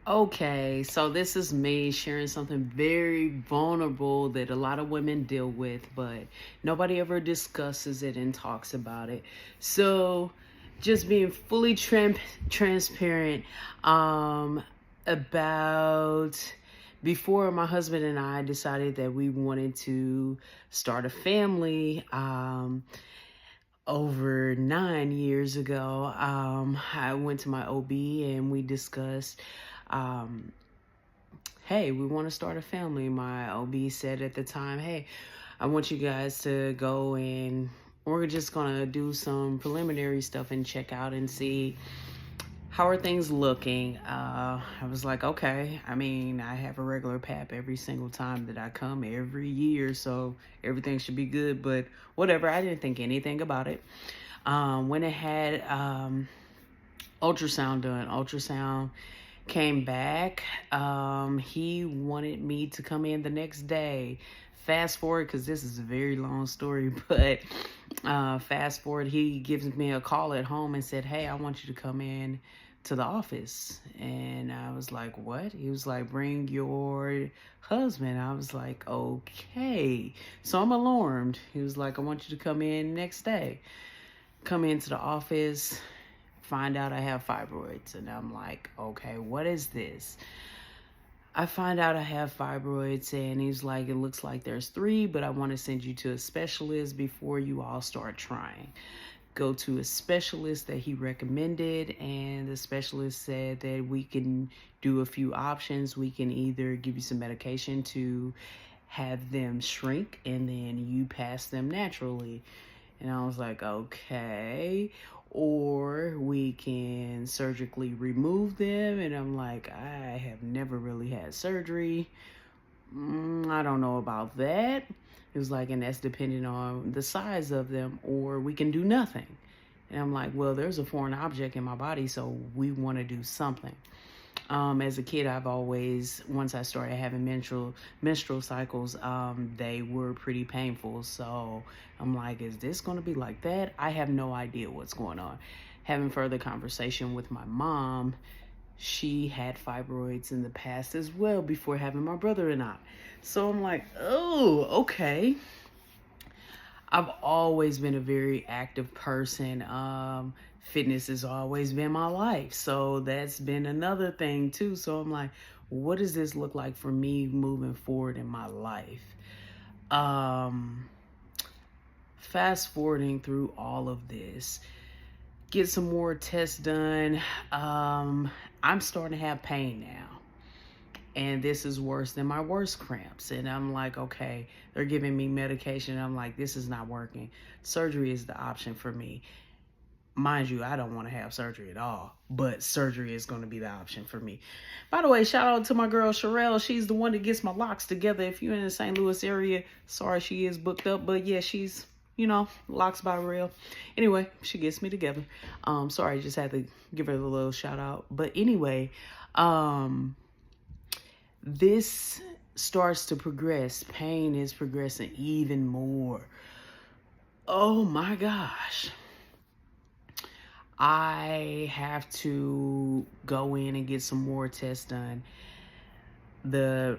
Okay, so this is me sharing something very vulnerable that a lot of women deal with, but nobody ever discusses it and talks about it. So, just being fully transparent about before my husband and I decided that we wanted to start a family. Over 9 years ago, I went to my OB and we discussed, um, hey, we want to start a family. My OB said at the time, hey, I want you guys to go and we're just going to do some preliminary stuff and check out and see how are things looking. I was like, okay. I mean, I have a regular pap every single time that I come every year, so everything should be good, but whatever. I didn't think anything about it. When it had ultrasound done, ultrasound came back. He wanted me to come in the next day. Fast forward, because this is a very long story, but fast forward, he gives me a call at home and said, hey, I want you to come in to the office. And I was like, what? He was like, bring your husband. I was like, okay. So I'm alarmed. He was like, I want you to come in next day. Come into the office, find out I have fibroids. And I'm like, okay, what is this? I find out I have fibroids, and he's like, it looks like there's 3, but I want to send you to a specialist before you all start trying. Go to a specialist that he recommended, and the specialist said that we can do a few options. We can either give you some medication to have them shrink, and then you pass them naturally. And I was like, okay. Or we can surgically remove them. And I'm like, I have never really had surgery. I don't know about that. It was like, and that's depending on the size of them, or we can do nothing. And I'm like, well, there's a foreign object in my body, so we want to do something. As a kid, I've always, once I started having menstrual cycles, they were pretty painful. So I'm like, is this going to be like that? I have no idea what's going on. Having further conversation with my mom, she had fibroids in the past as well before having my brother and I. So I'm like, oh, okay. I've always been a very active person. Fitness has always been my life. So that's been another thing too. So I'm like, what does this look like for me moving forward in my life? Um, Fast forwarding through all of this, get some more tests done. I'm starting to have pain now. And this is worse than my worst cramps. And I'm like, okay, they're giving me medication. I'm like, this is not working. Surgery is the option for me. Mind you, I don't want to have surgery at all, but surgery is going to be the option for me. By the way, shout out to my girl Sherelle. She's the one that gets my locks together. If you're in the St. Louis area, sorry she is booked up, but yeah, she's, locks by real. Anyway, she gets me together. Sorry, just had to give her a little shout out. But anyway, this starts to progress. Pain is progressing even more. Oh my gosh. I have to go in and get some more tests done. The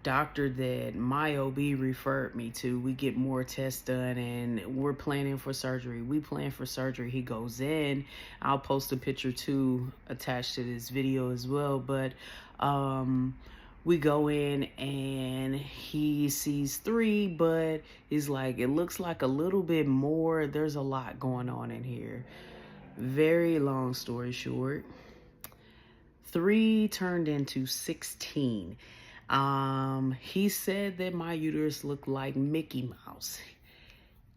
doctor that my OB referred me to, we get more tests done and we're planning for surgery. We plan for surgery. He goes in. I'll post a picture too attached to this video as well. But we go in and he sees 3, but he's like, it looks like a little bit more. There's a lot going on in here. Very long story short, 3 turned into 16. He said that my uterus looked like Mickey Mouse.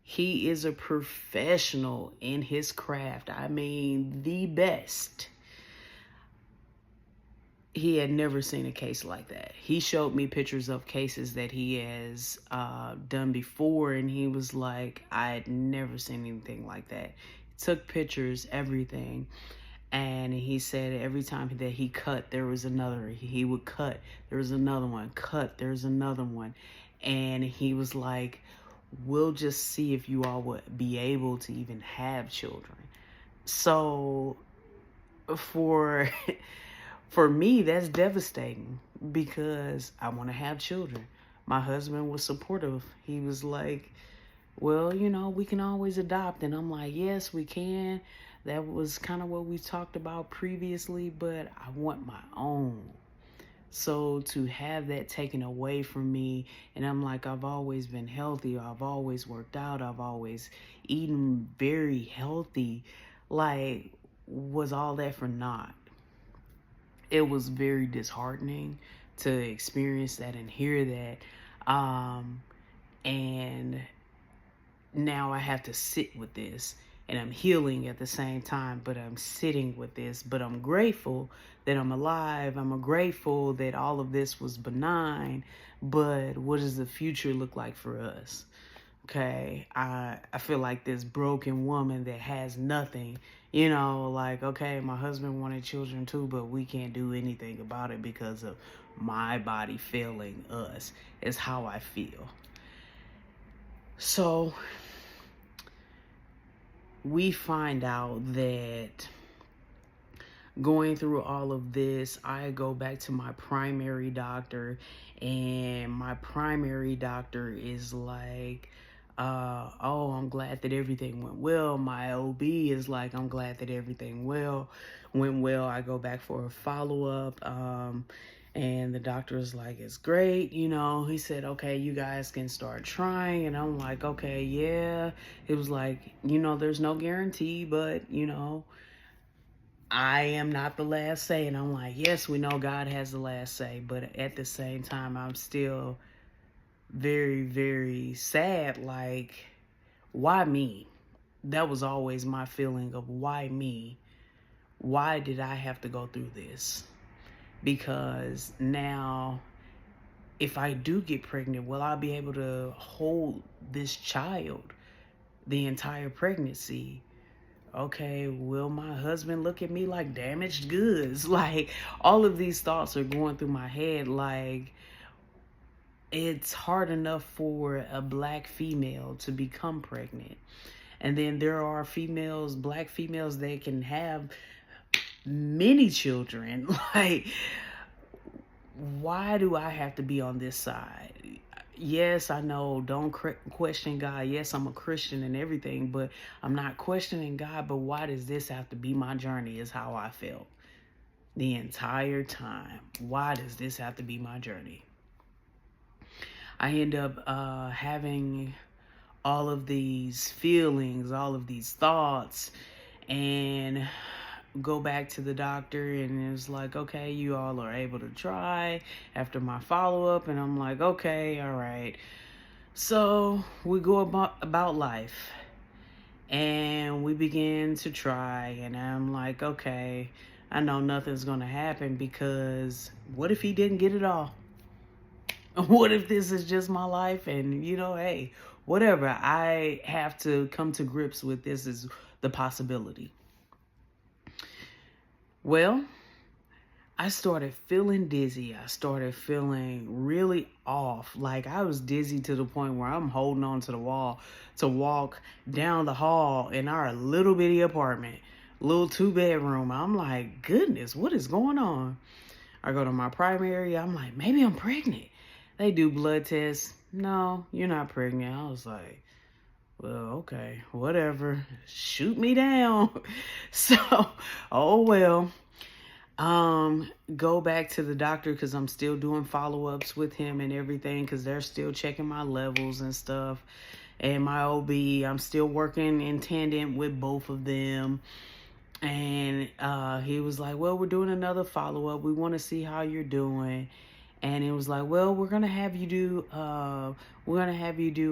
He is a professional in his craft. I mean, the best. He had never seen a case like that. He showed me pictures of cases that he has done before, and he was like, I had never seen anything like that. Took pictures, everything. And he said every time that he cut, there was another. He would cut, there was another one, cut, there's another one. And he was like, we'll just see if you all would be able to even have children. So for For me, that's devastating because I want to have children. My husband was supportive. He was like, well, we can always adopt. And I'm like, yes, we can. That was kind of what we talked about previously, but I want my own. So to have that taken away from me, and I'm like, I've always been healthy. I've always worked out. I've always eaten very healthy. Like, was all that for naught? It was very disheartening to experience that and hear that. And now I have to sit with this, and I'm healing at the same time, but I'm sitting with this. But I'm grateful that I'm alive. I'm grateful that all of this was benign. But what does the future look like for us? Okay, I feel like this broken woman that has nothing, like, okay, my husband wanted children too, but we can't do anything about it because of my body failing us, is how I feel. So we find out that going through all of this, I go back to my primary doctor, and my primary doctor is like, oh, I'm glad that everything went well. My OB is like, I'm glad that everything went well. I go back for a follow-up, and the doctor is like, it's great. He said, okay, you guys can start trying. And I'm like, okay, yeah. It was like, there's no guarantee, but, I am not the last say. And I'm like, yes, we know God has the last say. But at the same time, I'm still very, very sad. Like, why me? That was always my feeling of why me? Why did I have to go through this? Because now, if I do get pregnant, will I be able to hold this child the entire pregnancy? Okay, will my husband look at me like damaged goods? Like, all of these thoughts are going through my head. Like, it's hard enough for a black female to become pregnant. And then there are black females that can have many children. Like, why do I have to be on this side? Yes, I know, don't question God. Yes, I'm a Christian and everything, but I'm not questioning God. But why does this have to be my journey, is how I felt the entire time. Why does this have to be my journey? I end up having all of these feelings, all of these thoughts, and go back to the doctor, and it's like, okay, you all are able to try after my follow-up. And I'm like, okay, all right. So we go about life, and we begin to try, and I'm like, okay, I know nothing's gonna happen, because what if he didn't get it all? What if this is just my life? And hey, whatever. I have to come to grips with this is the possibility. Well, I started feeling dizzy. I started feeling really off. Like, I was dizzy to the point where I'm holding on to the wall to walk down the hall in our little bitty apartment, little 2-bedroom. I'm like, goodness, what is going on? I go to my primary. I'm like, maybe I'm pregnant. They do blood tests. No, you're not pregnant. I was like, well, okay, whatever. Shoot me down. So, oh well. Go back to the doctor, because I'm still doing follow-ups with him and everything, because they're still checking my levels and stuff. And my OB, I'm still working in tandem with both of them. And he was like, well, we're doing another follow-up. We want to see how you're doing. And it was like, well, we're gonna have you do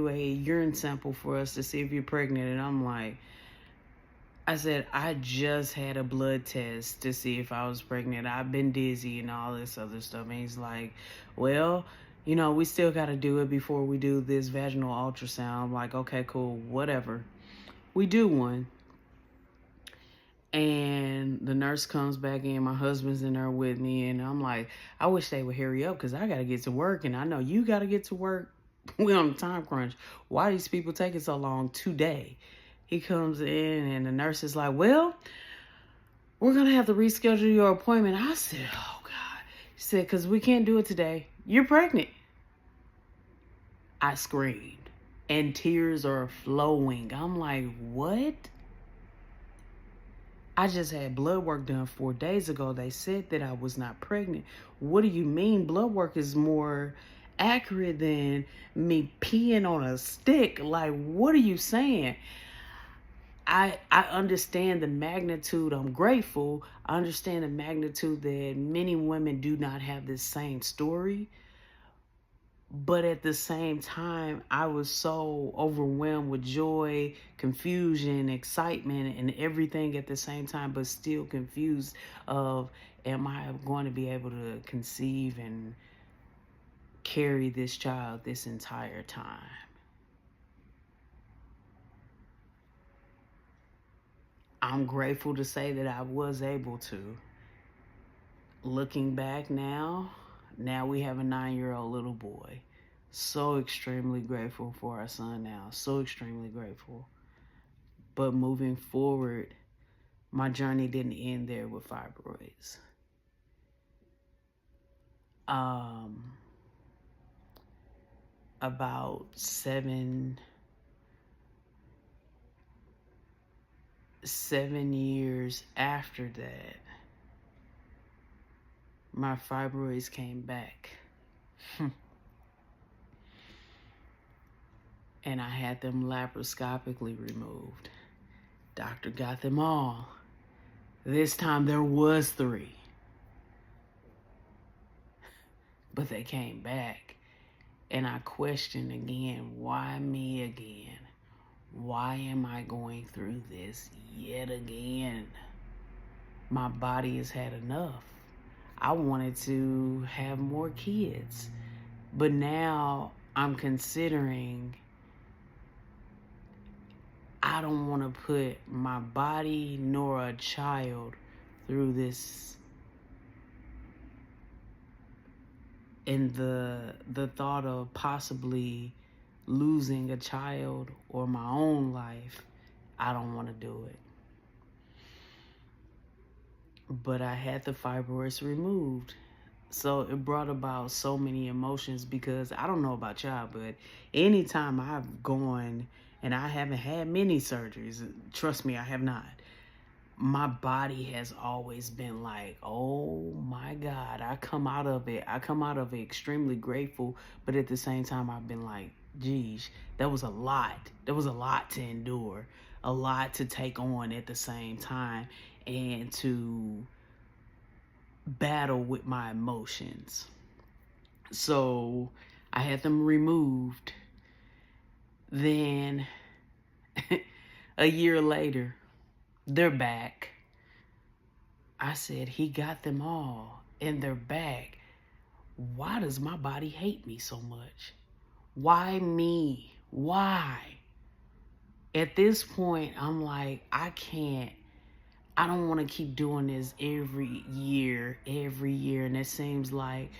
a urine sample for us to see if you're pregnant. And I'm like, I said, I just had a blood test to see if I was pregnant. I've been dizzy and all this other stuff. And he's like, well, we still got to do it before we do this vaginal ultrasound. I'm like, okay, cool, whatever. We do one. And the nurse comes back in. My husband's in there with me. And I'm like, I wish they would hurry up, because I got to get to work. And I know you got to get to work. We're on a time crunch. Why are these people taking so long today? He comes in, and the nurse is like, well, we're going to have to reschedule your appointment. I said, oh, She said, because we can't do it today. You're pregnant. I screamed and tears are flowing. I'm like, what? I just had blood work done 4 days ago. They said that I was not pregnant. What do you mean? Blood work is more accurate than me peeing on a stick. Like, what are you saying? I understand the magnitude. I'm grateful. I understand the magnitude that many women do not have this same story. But at the same time, I was so overwhelmed with joy, confusion, excitement, and everything at the same time, but still confused of, am I going to be able to conceive and carry this child this entire time? I'm grateful to say that I was able to. Looking back now we have a 9-year-old little boy. So extremely grateful for our son now. So extremely grateful. But moving forward, my journey didn't end there with fibroids. About 7 years after that, my fibroids came back. And I had them laparoscopically removed. Doctor got them all. This time there was 3. But they came back. And I questioned again, why me again? Why am I going through this yet again? My body has had enough. I wanted to have more kids. But now I'm considering, I don't want to put my body nor a child through this. And the thought of possibly losing a child or my own life, I don't want to do it. But I had the fibroids removed. So it brought about so many emotions, because I don't know about y'all, but anytime I've gone, and I haven't had many surgeries, trust me, I have not, my body has always been like, oh my God, I come out of it extremely grateful, but at the same time, I've been like, geez, that was a lot. There was a lot to endure, a lot to take on at the same time, and to battle with my emotions. So I had them removed. Then a year later, they're back. I said, he got them all and they're back. Why does my body hate me so much? Why me? Why? At this point, I'm like, I don't want to keep doing this every year. And it seems like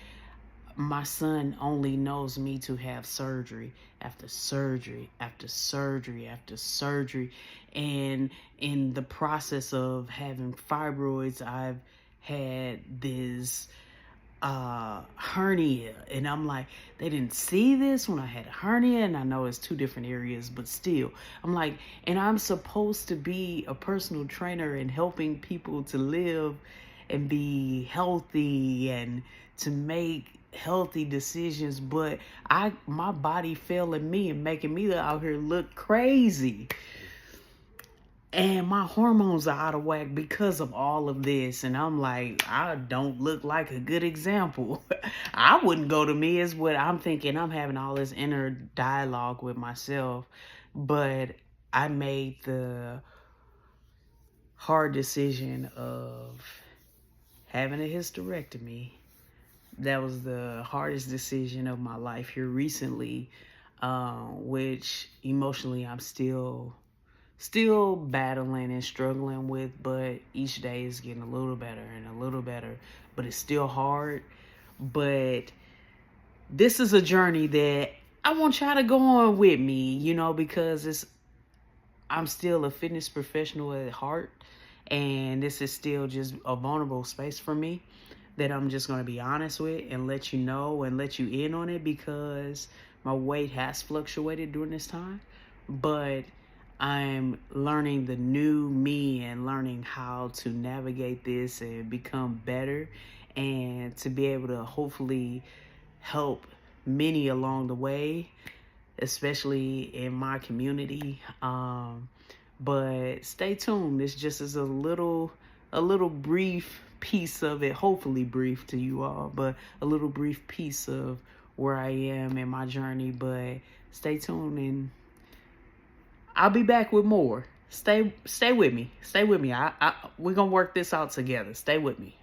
my son only knows me to have surgery after surgery after surgery after surgery. And in the process of having fibroids, I've had this hernia, and I'm like, they didn't see this when I had a hernia, and I know it's 2 different areas, but still, I'm like, and I'm supposed to be a personal trainer and helping people to live and be healthy and to make healthy decisions, but my body failing me and making me out here look crazy. And my hormones are out of whack because of all of this. And I'm like, I don't look like a good example. I wouldn't go to me, is what I'm thinking. I'm having all this inner dialogue with myself. But I made the hard decision of having a hysterectomy. That was the hardest decision of my life here recently, which emotionally I'm still battling and struggling with, but each day is getting a little better and a little better, but it's still hard. But this is a journey that I want y'all to go on with me, because I'm still a fitness professional at heart, and this is still just a vulnerable space for me. that I'm just going to be honest with and let you know and let you in on it, because my weight has fluctuated during this time. But I'm learning the new me and learning how to navigate this and become better, and to be able to hopefully help many along the way, especially in my community. But stay tuned. This just is a little brief piece of it, hopefully brief to you all, but a little brief piece of where I am in my journey. But stay tuned, and I'll be back with more. Stay with me. Stay with me. We're gonna work this out together. Stay with me.